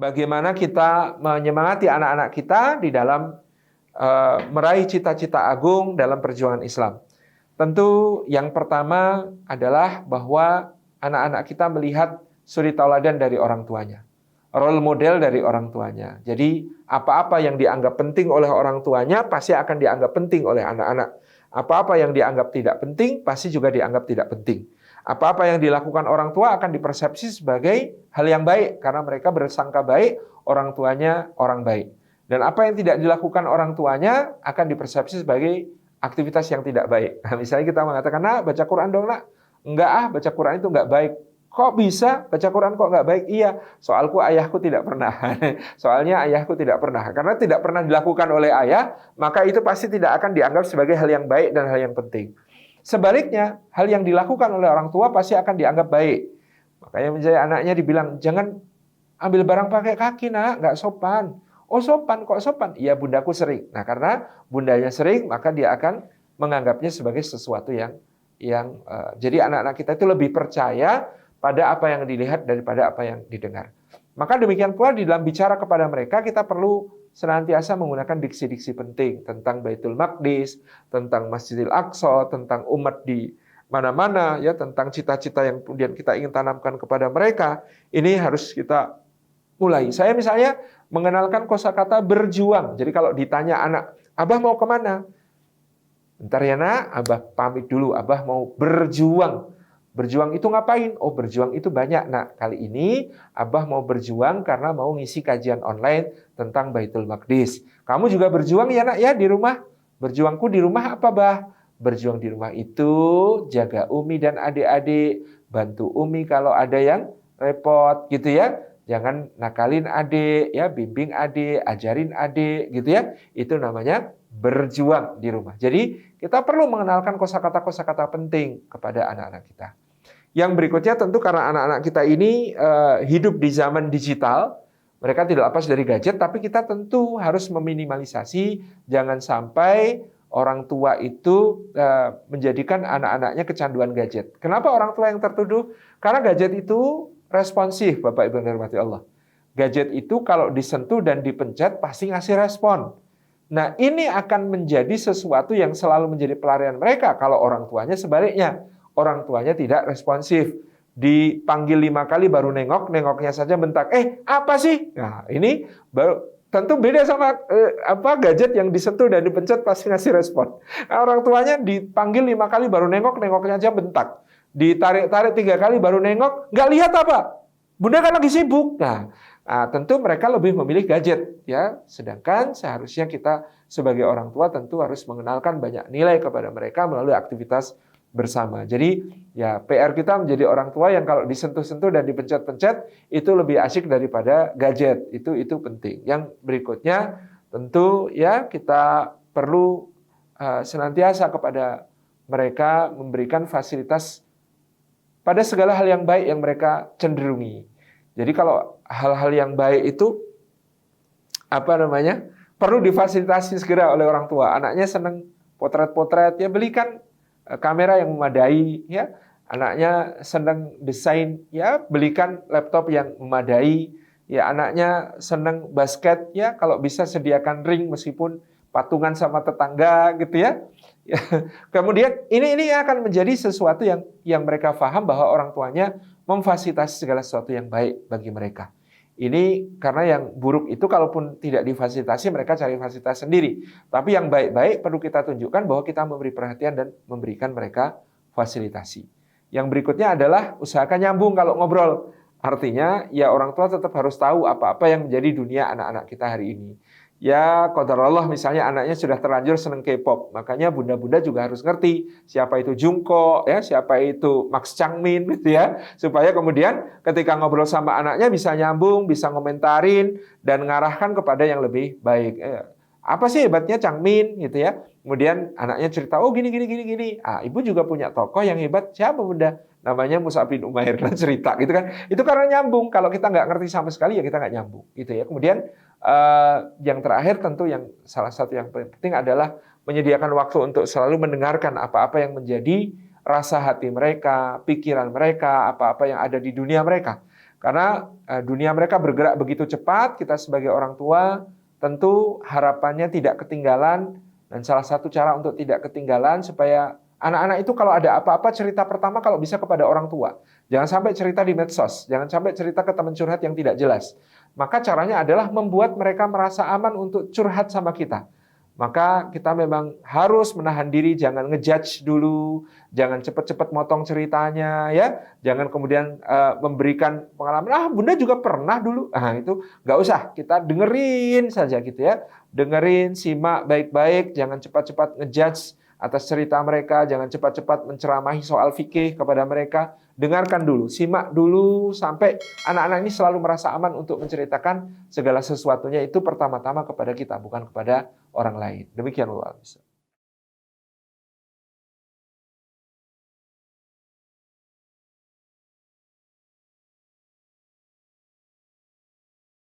bagaimana kita menyemangati anak-anak kita di dalam meraih cita-cita agung dalam perjuangan Islam. Tentu yang pertama adalah bahwa anak-anak kita melihat suri tauladan dari orang tuanya. Role model dari orang tuanya. Jadi apa-apa yang dianggap penting oleh orang tuanya pasti akan dianggap penting oleh anak-anak. Apa-apa yang dianggap tidak penting pasti juga dianggap tidak penting. Apa-apa yang dilakukan orang tua akan dipersepsi sebagai hal yang baik karena mereka bersangka baik, orang tuanya orang baik. Dan apa yang tidak dilakukan orang tuanya akan dipersepsi sebagai aktivitas yang tidak baik. Nah, misalnya kita mengatakan, nak baca Quran dong nak. Enggak baca Quran itu enggak baik. Kok bisa baca Quran kok enggak baik? Iya, soalku ayahku tidak pernah. Soalnya ayahku tidak pernah. Karena tidak pernah dilakukan oleh ayah, maka itu pasti tidak akan dianggap sebagai hal yang baik dan hal yang penting. Sebaliknya, hal yang dilakukan oleh orang tua pasti akan dianggap baik. Makanya misalnya anaknya dibilang, jangan ambil barang pakai kaki nak, enggak sopan. Oh sopan, kok sopan? Iya bundaku sering. Nah karena bundanya sering, maka dia akan menganggapnya sebagai sesuatu yang jadi anak-anak kita itu lebih percaya pada apa yang dilihat daripada apa yang didengar. Maka demikian pula di dalam bicara kepada mereka, kita perlu senantiasa menggunakan diksi-diksi penting tentang Baitul Maqdis, tentang Masjidil Aqsa, tentang umat di mana-mana, ya, tentang cita-cita yang kemudian kita ingin tanamkan kepada mereka. Ini harus kita mulai. Saya misalnya mengenalkan kosakata berjuang. Jadi kalau ditanya anak, Abah mau kemana? Bentar ya nak, Abah pamit dulu. Abah mau berjuang. Berjuang itu ngapain? Oh berjuang itu banyak nak. Kali ini Abah mau berjuang karena mau ngisi kajian online tentang Baitul Maqdis. Kamu juga berjuang ya nak ya di rumah? Berjuangku di rumah apa Bah? Berjuang di rumah itu jaga Umi dan adik-adik. Bantu Umi kalau ada yang repot gitu ya. Jangan nakalin adik, ya, bimbing adik, ajarin adik, gitu ya. Itu namanya berjuang di rumah. Jadi kita perlu mengenalkan kosakata-kosakata penting kepada anak-anak kita. Yang berikutnya tentu karena anak-anak kita ini hidup di zaman digital, mereka tidak lepas dari gadget, tapi kita tentu harus meminimalisasi jangan sampai orang tua itu menjadikan anak-anaknya kecanduan gadget. Kenapa orang tua yang tertuduh? Karena gadget itu responsif, Bapak Ibu yang dirahmati Allah. Gadget itu kalau disentuh dan dipencet pasti ngasih respon. Nah, ini akan menjadi sesuatu yang selalu menjadi pelarian mereka kalau orang tuanya sebaliknya. Orang tuanya tidak responsif. Dipanggil 5 kali baru nengok, nengoknya saja bentak. Apa sih? Nah, ini baru tentu beda sama gadget yang disentuh dan dipencet pasti ngasih respon. Nah, orang tuanya dipanggil 5 kali baru nengok, nengoknya aja bentak. Ditarik-tarik 3 kali baru nengok, nggak lihat apa? Bunda kan lagi sibuk. Nah, tentu mereka lebih memilih gadget, ya. Sedangkan seharusnya kita sebagai orang tua tentu harus mengenalkan banyak nilai kepada mereka melalui aktivitas bersama. Jadi, ya PR kita menjadi orang tua yang kalau disentuh-sentuh dan dipencet-pencet itu lebih asyik daripada gadget. Itu penting. Yang berikutnya tentu ya kita perlu senantiasa kepada mereka memberikan fasilitas pada segala hal yang baik yang mereka cenderungi. Jadi kalau hal-hal yang baik itu perlu difasilitasi segera oleh orang tua. Anaknya senang potret-potret, ya belikan kamera yang memadai, ya. Anaknya senang desain, ya belikan laptop yang memadai. Ya anaknya senang basket, ya kalau bisa sediakan ring meskipun patungan sama tetangga gitu ya. Kemudian ini akan menjadi sesuatu yang mereka paham bahwa orang tuanya memfasilitasi segala sesuatu yang baik bagi mereka. Ini karena yang buruk itu kalaupun tidak difasilitasi mereka cari fasilitas sendiri. Tapi yang baik-baik perlu kita tunjukkan bahwa kita memberi perhatian dan memberikan mereka fasilitasi. Yang berikutnya adalah usahakan nyambung kalau ngobrol. Artinya ya orang tua tetap harus tahu apa-apa yang menjadi dunia anak-anak kita hari ini. Ya, qadarullah misalnya anaknya sudah terlanjur seneng K-pop, makanya bunda-bunda juga harus ngerti siapa itu Jungkook, ya, siapa itu Max Changmin, gitu ya, supaya kemudian ketika ngobrol sama anaknya bisa nyambung, bisa ngomentarin dan ngarahkan kepada yang lebih baik. Apa sih hebatnya Changmin, gitu ya? Kemudian anaknya cerita, oh gini. Ibu juga punya tokoh yang hebat, siapa bunda? Namanya Mus'ab bin Umair, cerita gitu kan. Itu karena nyambung. Kalau kita nggak ngerti sama sekali ya kita nggak nyambung, gitu ya. Kemudian yang terakhir tentu yang salah satu yang penting adalah menyediakan waktu untuk selalu mendengarkan apa-apa yang menjadi rasa hati mereka, pikiran mereka, apa-apa yang ada di dunia mereka. Karena dunia mereka bergerak begitu cepat, kita sebagai orang tua tentu harapannya tidak ketinggalan, dan salah satu cara untuk tidak ketinggalan supaya anak-anak itu kalau ada apa-apa cerita pertama kalau bisa kepada orang tua. Jangan sampai cerita di medsos, jangan sampai cerita ke teman curhat yang tidak jelas. Maka caranya adalah membuat mereka merasa aman untuk curhat sama kita. Maka kita memang harus menahan diri, jangan ngejudge dulu, jangan cepat-cepat motong ceritanya, ya, jangan kemudian memberikan pengalaman. Bunda juga pernah dulu. Itu nggak usah, kita dengerin saja gitu ya, dengerin, simak baik-baik, jangan cepat-cepat ngejudge atas cerita mereka, jangan cepat-cepat menceramahi soal fikih kepada mereka. Dengarkan dulu, simak dulu sampai anak-anak ini selalu merasa aman untuk menceritakan segala sesuatunya itu pertama-tama kepada kita, bukan kepada orang lain. Demikian Allah.